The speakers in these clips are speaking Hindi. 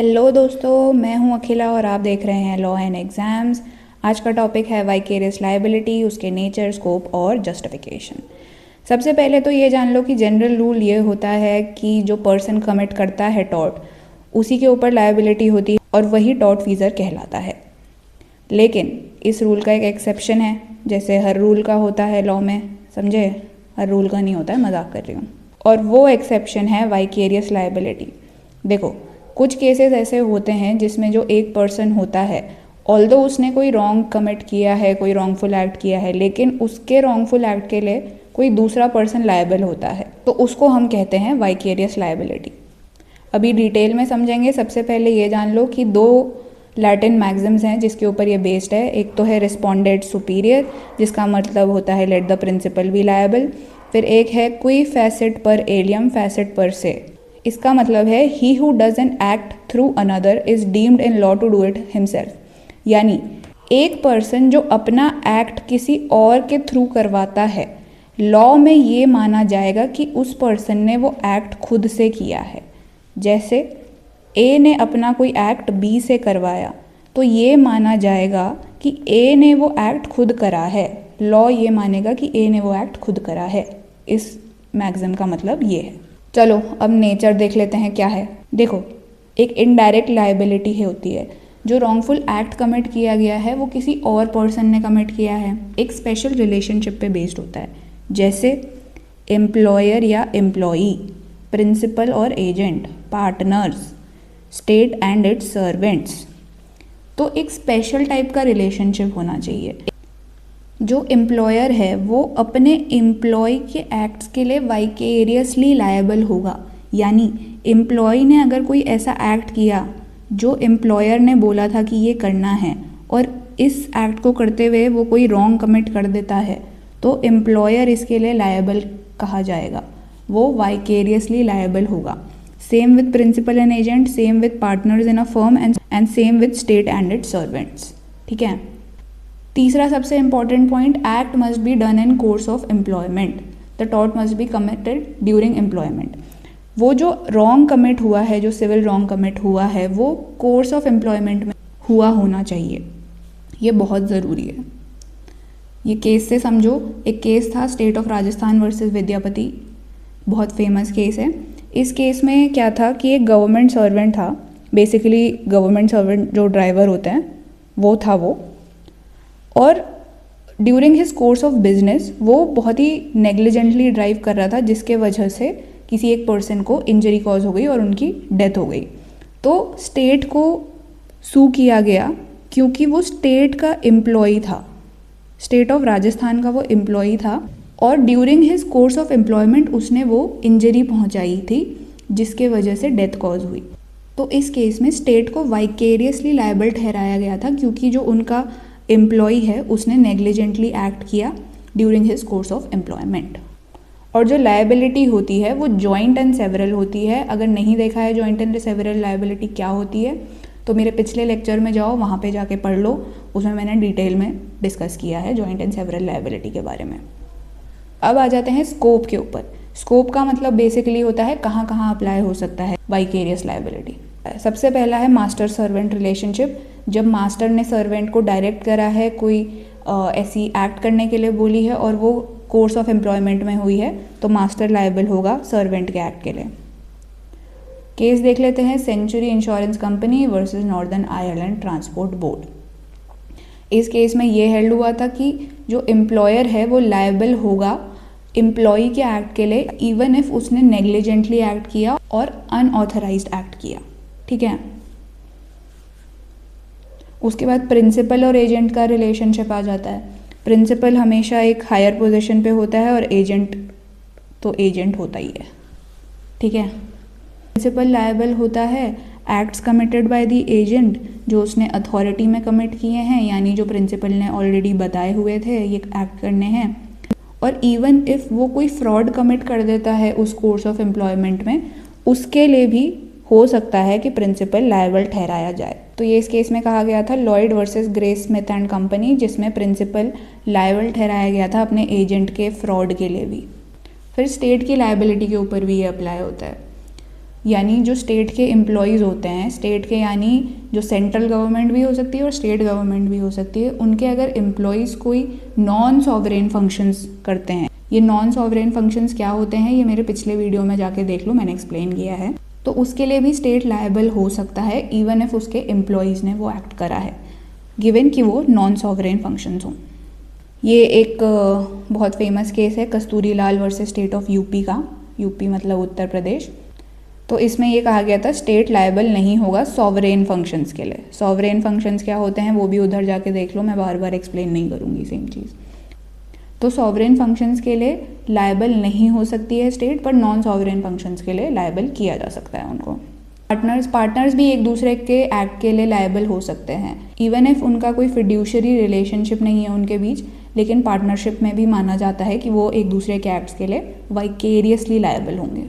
हेलो दोस्तों, मैं हूं अखिला और आप देख रहे हैं लॉ एंड एग्जाम्स। आज का टॉपिक है वाइकेरियस लायबिलिटी, उसके नेचर, स्कोप और जस्टिफिकेशन। सबसे पहले तो ये जान लो कि जनरल रूल ये होता है कि जो पर्सन कमिट करता है टॉर्ट, उसी के ऊपर लायबिलिटी होती है और वही टॉर्ट फीजर कहलाता है। लेकिन इस रूल का एक एक्सेप्शन है, जैसे हर रूल का होता है लॉ में, समझे? हर रूल का नहीं होता है, मजाक कर रही हूँ। और वो एक्सेप्शन है वाइकेरियस लायबिलिटी। देखो, कुछ केसेस ऐसे होते हैं जिसमें जो एक पर्सन होता है, ऑल्दो उसने कोई रॉन्ग कमिट किया है, कोई रॉन्गफुल एक्ट किया है, लेकिन उसके रॉन्गफुल एक्ट के लिए कोई दूसरा पर्सन लायबल होता है, तो उसको हम कहते हैं वाइकेरियस लायबिलिटी। अभी डिटेल में समझेंगे। सबसे पहले ये जान लो कि दो लैटिन मैक्सिम्स हैं जिसके ऊपर ये बेस्ड है। एक तो है रिस्पोंडेंट सुपीरियर, जिसका मतलब होता है let the principal be liable. फिर एक है क्वी फैसेट पर एलियम फैसेट पर से, इसका मतलब है he who does an act through another is deemed in law to do it himself. यानी एक पर्सन जो अपना एक्ट किसी और के थ्रू करवाता है, लॉ में ये माना जाएगा कि उस पर्सन ने वो एक्ट खुद से किया है। जैसे ए ने अपना कोई एक्ट बी से करवाया, तो ये माना जाएगा कि ए ने वो एक्ट खुद करा है। लॉ ये मानेगा कि ए ने वो एक्ट खुद करा है। इस मैक्सिम का मतलब ये है। चलो अब नेचर देख लेते हैं क्या है। देखो, एक इनडायरेक्ट लायबिलिटी होती है। जो रॉन्गफुल एक्ट कमिट किया गया है वो किसी और पर्सन ने कमिट किया है, एक स्पेशल रिलेशनशिप पे बेस्ड होता है। जैसे एम्प्लॉयर या एम्प्लॉई, प्रिंसिपल और agent, partners, state and its servants. तो एक स्पेशल टाइप का रिलेशनशिप होना चाहिए। जो एम्प्लॉयर है वो अपने एम्प्लॉय के एक्ट्स के लिए वाइकेरियसली लायबल होगा। यानी एम्प्लॉय ने अगर कोई ऐसा एक्ट किया जो एम्प्लॉयर ने बोला था कि ये करना है, और इस एक्ट को करते हुए वो कोई रॉन्ग कमिट कर देता है, तो एम्प्लॉयर इसके लिए लायबल कहा जाएगा, वो वाइकेरियसली लायबल होगा। Same with principal and agent, same with partners in a firm and same with state and its servants. ठीक है। तीसरा सबसे important point, act must be done in course of employment, the tort must be committed during employment. वो जो रॉन्ग कमिट हुआ है, जो सिविल रॉन्ग कमिट हुआ है, वो कोर्स ऑफ एम्प्लॉयमेंट में हुआ होना चाहिए। ये बहुत ज़रूरी है। ये केस से समझो। एक केस था state of Rajasthan versus Vidyapati, बहुत फेमस केस है। इस केस में क्या था कि एक गवर्नमेंट सर्वेंट था, बेसिकली गवर्नमेंट सर्वेंट जो ड्राइवर होते हैं वो था वो, और during his course of business वो बहुत ही नेग्लिजेंटली ड्राइव कर रहा था, जिसके वजह से किसी एक पर्सन को इंजरी कॉज हो गई और उनकी डेथ हो गई। तो स्टेट को सू किया गया क्योंकि वो स्टेट का एम्प्लॉई था, स्टेट ऑफ राजस्थान का वो एम्प्लॉई था, और during his course of employment उसने वो इंजरी पहुंचाई थी जिसके वजह से डेथ कॉज हुई। तो इस केस में स्टेट को वाइकेरियसली लायबल ठहराया गया था क्योंकि जो उनका एम्प्लॉई है उसने नेग्लिजेंटली एक्ट किया during his course of employment. और जो लायबिलिटी होती है वो जॉइंट एंड सेवरल होती है। अगर नहीं देखा है जॉइंट एंड सेवरल लायबिलिटी क्या होती है, तो मेरे पिछले लेक्चर में जाओ, वहाँ पे जाके पढ़ लो, उसमें मैंने डिटेल में डिस्कस किया है जॉइंट एंड सेवरल लायबिलिटी के बारे में। अब आ जाते हैं स्कोप के ऊपर। स्कोप का मतलब बेसिकली होता है कहाँ कहाँ अप्लाई हो सकता है वाइकेरियस लायबिलिटी। सबसे पहला है मास्टर सर्वेंट रिलेशनशिप। जब मास्टर ने सर्वेंट को डायरेक्ट करा है, कोई ऐसी एक्ट करने के लिए बोली है और वो कोर्स ऑफ एम्प्लॉयमेंट में हुई है, तो मास्टर लायबल होगा सर्वेंट के एक्ट के लिए। केस देख लेते हैं, century insurance company versus northern Ireland transport board. इस केस में ये हेल्ड हुआ था कि जो एम्प्लॉयर है वो लायबल होगा एम्प्लॉई के एक्ट के लिए, इवन इफ उसने नेग्लिजेंटली एक्ट किया और अनऑथराइज्ड एक्ट किया। ठीक है। उसके बाद प्रिंसिपल और एजेंट का रिलेशनशिप आ जाता है। प्रिंसिपल हमेशा एक हायर पोजीशन पे होता है और एजेंट तो एजेंट होता ही है। ठीक है। प्रिंसिपल लायबल होता है acts committed by the agent, जो उसने अथॉरिटी में कमिट किए हैं, यानी जो प्रिंसिपल ने ऑलरेडी बताए हुए थे ये एक्ट करने हैं। और इवन इफ वो कोई फ्रॉड कमिट कर देता है उस कोर्स ऑफ एम्प्लॉयमेंट में, उसके लिए भी हो सकता है कि प्रिंसिपल लायबल ठहराया जाए। तो ये इस केस में कहा गया था Lloyd versus grey Smith and company, जिसमें प्रिंसिपल लायबल ठहराया गया था अपने एजेंट के फ्रॉड के लिए भी। फिर स्टेट की लायबिलिटी के ऊपर भी ये अप्लाई होता है। यानी जो स्टेट के एम्प्लॉयज़ होते हैं, स्टेट के यानी जो सेंट्रल गवर्नमेंट भी हो सकती है और स्टेट गवर्नमेंट भी हो सकती है, उनके अगर एम्प्लॉयज़ कोई नॉन सॉवरेन फंक्शंस करते हैं, ये नॉन सॉवरेन फंक्शंस क्या होते हैं ये मेरे पिछले वीडियो में जाके देख लो, मैंने एक्सप्लेन किया है। तो उसके लिए भी स्टेट लायबल हो सकता है इवन इफ उसके एम्प्लॉयज़ ने वो एक्ट करा है, गिवन कि वो नॉन सॉवरेन फंक्शंस हों। ये एक बहुत फेमस केस है कस्तूरी लाल वर्सेस स्टेट ऑफ यूपी का, यूपी मतलब उत्तर प्रदेश। तो इसमें ये कहा गया था स्टेट लायबल नहीं होगा सॉवरेन फंक्शंस के लिए। सॉवरेन फंक्शंस क्या होते हैं वो भी उधर जाके देख लो, मैं बार बार एक्सप्लेन नहीं करूँगी सेम चीज़। तो सॉवरेन फंक्शंस के लिए लायबल नहीं हो सकती है स्टेट, पर नॉन सॉवरेन फंक्शंस के लिए लायबल किया जा सकता है उनको। पार्टनर्स भी एक दूसरे के एक्ट के लिए लायबल हो सकते हैं इवन इफ उनका कोई फिड्यूशरी रिलेशनशिप नहीं है उनके बीच, लेकिन पार्टनरशिप में भी माना जाता है कि वो एक दूसरे के एक्ट्स के लिए वाइकेरियसली लायबल होंगे।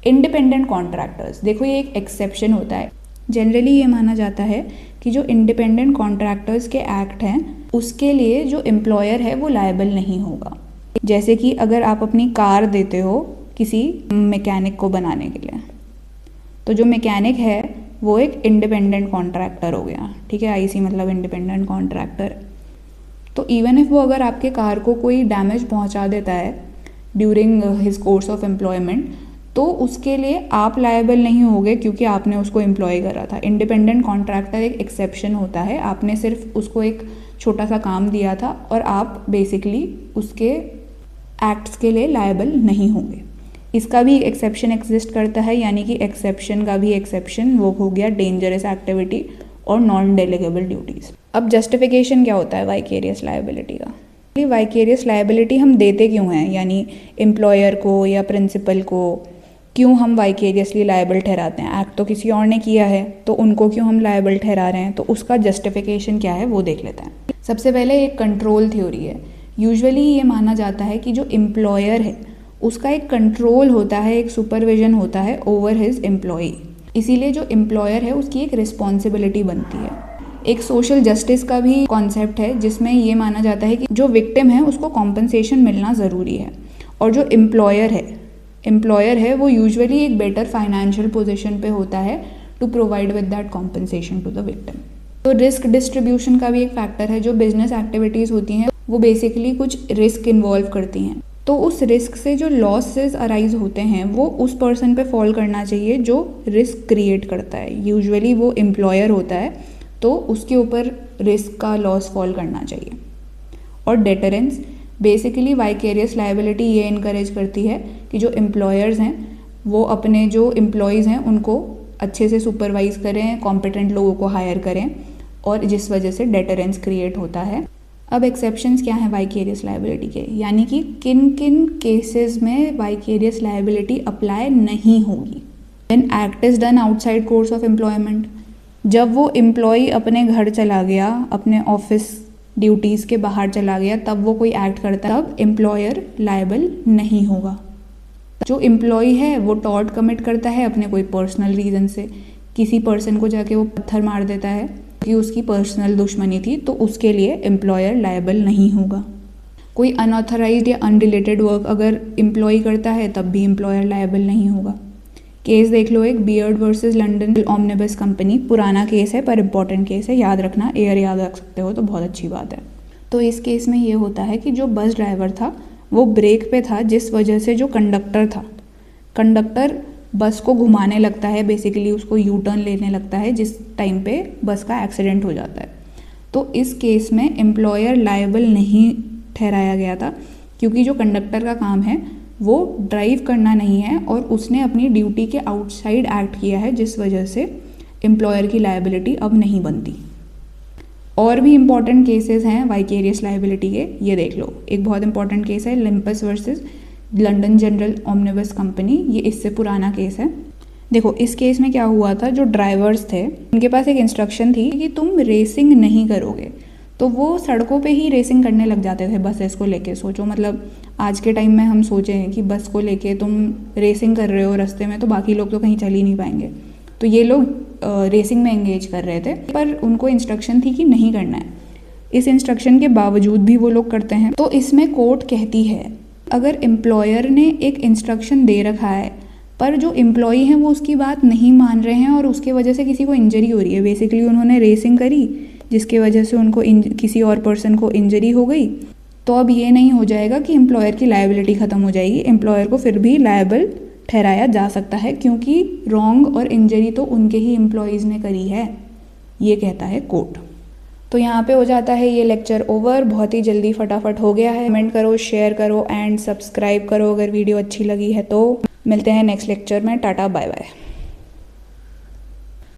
इंडिपेंडेंट कॉन्ट्रैक्टर्स, देखो ये एक एक्सेप्शन होता है। जनरली ये माना जाता है कि जो इंडिपेंडेंट कॉन्ट्रैक्टर्स के एक्ट हैं उसके लिए जो एम्प्लॉयर है वो लायबल नहीं होगा। जैसे कि अगर आप अपनी कार देते हो किसी मैकेनिक को बनाने के लिए, तो जो मैकेनिक है वो एक इंडिपेंडेंट कॉन्ट्रैक्टर हो गया, ठीक है, आईसी मतलब इंडिपेंडेंट कॉन्ट्रैक्टर। तो इवन इफ वो अगर आपके कार को कोई डैमेज पहुंचा देता है during his course of employment, तो उसके लिए आप लायबल नहीं होगे क्योंकि आपने उसको एम्प्लॉय करा था। इंडिपेंडेंट कॉन्ट्रैक्टर एक एक्सेप्शन होता है, आपने सिर्फ उसको एक छोटा सा काम दिया था और आप बेसिकली उसके एक्ट्स के लिए लायबल नहीं होंगे। इसका भी एक्सेप्शन एग्जिस्ट करता है, यानी कि एक्सेप्शन का भी एक्सेप्शन वो हो गया डेंजरस एक्टिविटी और नॉन डेलीगेबल ड्यूटीज़। अब जस्टिफिकेशन क्या होता है वाइकेरियस लायबिलिटी का? वाइकेरियस लायबिलिटी हम देते क्यों हैं, यानी एम्प्लॉयर को या प्रिंसिपल को क्यों हम वाइकेरियसली लायबल ठहराते हैं? एक्ट तो किसी और ने किया है, तो उनको क्यों हम लायबल ठहरा रहे हैं? तो उसका जस्टिफिकेशन क्या है वो देख लेते हैं। सबसे पहले एक कंट्रोल थ्योरी है। यूजुअली ये माना जाता है कि जो एम्प्लॉयर है उसका एक कंट्रोल होता है, एक सुपरविजन होता है ओवर हिज एम्प्लॉई, इसीलिए जो एम्प्लॉयर है उसकी एक रिस्पॉन्सिबिलिटी बनती है। एक सोशल जस्टिस का भी कॉन्सेप्ट है जिसमें ये माना जाता है कि जो विक्टिम है उसको कॉम्पनसेशन मिलना ज़रूरी है, और जो एम्प्लॉयर है वो यूजुअली एक बेटर फाइनेंशियल पोजीशन पे होता है to provide with that compensation to the victim. तो रिस्क डिस्ट्रीब्यूशन का भी एक फैक्टर है। जो बिजनेस एक्टिविटीज़ होती हैं वो बेसिकली कुछ रिस्क इन्वॉल्व करती हैं, तो उस रिस्क से जो लॉसेस अराइज होते हैं वो उस पर्सन पे फॉल करना चाहिए जो रिस्क क्रिएट करता है। यूजुअली वो एम्प्लॉयर होता है, तो उसके ऊपर रिस्क का लॉस फॉल करना चाहिए। और डेटरेंस, बेसिकली वाइकेरियस लायबिलिटी ये इनकरेज करती है कि जो एम्प्लॉयर्स हैं वो अपने जो एम्प्लॉयज़ हैं उनको अच्छे से सुपरवाइज करें, कॉम्पिटेंट लोगों को हायर करें, और जिस वजह से डेटरेंस क्रिएट होता है। अब एक्सेप्शंस क्या हैं वाइकेरियस लायबिलिटी के, यानी कि किन किन केसेस में वाइकेरियस लायबिलिटी अप्लाई नहीं होगी। When act is done outside course of employment, जब वो एम्प्लॉय अपने घर चला गया, अपने ऑफिस ड्यूटीज़ के बाहर चला गया, तब वो कोई एक्ट करता है, तब एम्प्लॉयर लायबल नहीं होगा। जो एम्प्लॉय है वो टॉर्ट कमिट करता है अपने कोई पर्सनल रीज़न से, किसी पर्सन को जाके वो पत्थर मार देता है कि उसकी पर्सनल दुश्मनी थी, तो उसके लिए एम्प्लॉयर लायबल नहीं होगा। कोई अनऑथराइज्ड या अनरिलेटेड वर्क अगर एम्प्लॉय करता है तब भी एम्प्लॉयर लायबल नहीं होगा। केस देख लो, एक beard versus London omnibus company, पुराना केस है पर इम्पॉर्टेंट केस है, याद रखना, एयर याद रख सकते हो तो बहुत अच्छी बात है। तो इस केस में ये होता है कि जो बस ड्राइवर था वो ब्रेक पे था, जिस वजह से जो कंडक्टर बस को घुमाने लगता है, बेसिकली उसको यू टर्न लेने लगता है, जिस टाइम पे बस का एक्सीडेंट हो जाता है। तो इस केस में एम्प्लॉयर लायबल नहीं ठहराया गया था, क्योंकि जो कंडक्टर का काम है वो ड्राइव करना नहीं है और उसने अपनी ड्यूटी के आउटसाइड एक्ट किया है, जिस वजह से एम्प्लॉयर की लायबिलिटी अब नहीं बनती। और भी इम्पॉर्टेंट केसेस हैं वाइकेरियस लायबिलिटी के, ये देख लो। एक बहुत इंपॉर्टेंट केस है लिम्पस versus London general omnibus company, ये इससे पुराना केस है। देखो इस केस में क्या हुआ था, जो ड्राइवर्स थे उनके पास एक इंस्ट्रक्शन थी कि तुम रेसिंग नहीं करोगे, तो वो सड़कों पे ही रेसिंग करने लग जाते थे बसेस को लेके। सोचो, मतलब आज के टाइम में हम सोचें कि बस को लेके तुम रेसिंग कर रहे हो रास्ते में, तो बाकी लोग तो कहीं चल ही नहीं पाएंगे। तो ये लोग रेसिंग में एंगेज कर रहे थे, पर उनको इंस्ट्रक्शन थी कि नहीं करना है। इस इंस्ट्रक्शन के बावजूद भी वो लोग करते हैं। तो इसमें कोर्ट कहती है अगर एम्प्लॉयर ने एक इंस्ट्रक्शन दे रखा है पर जो एम्प्लॉई हैं वो उसकी बात नहीं मान रहे हैं और उसके वजह से किसी को इंजरी हो रही है। बेसिकली उन्होंने रेसिंग करी जिसकी वजह से उनको किसी और पर्सन को इंजरी हो गई, तो अब ये नहीं हो जाएगा कि एम्प्लॉयर की लायबिलिटी ख़त्म हो जाएगी, एम्प्लॉयर को फिर भी लायबल ठहराया जा सकता है क्योंकि रॉन्ग और इंजरी तो उनके ही एम्प्लॉयज़ ने करी है, ये कहता है कोर्ट। तो यहाँ पे हो जाता है ये लेक्चर ओवर, बहुत ही जल्दी फटाफट हो गया है। कमेंट करो, शेयर करो एंड सब्सक्राइब करो अगर वीडियो अच्छी लगी है तो। मिलते हैं नेक्स्ट लेक्चर में। Tata bye bye.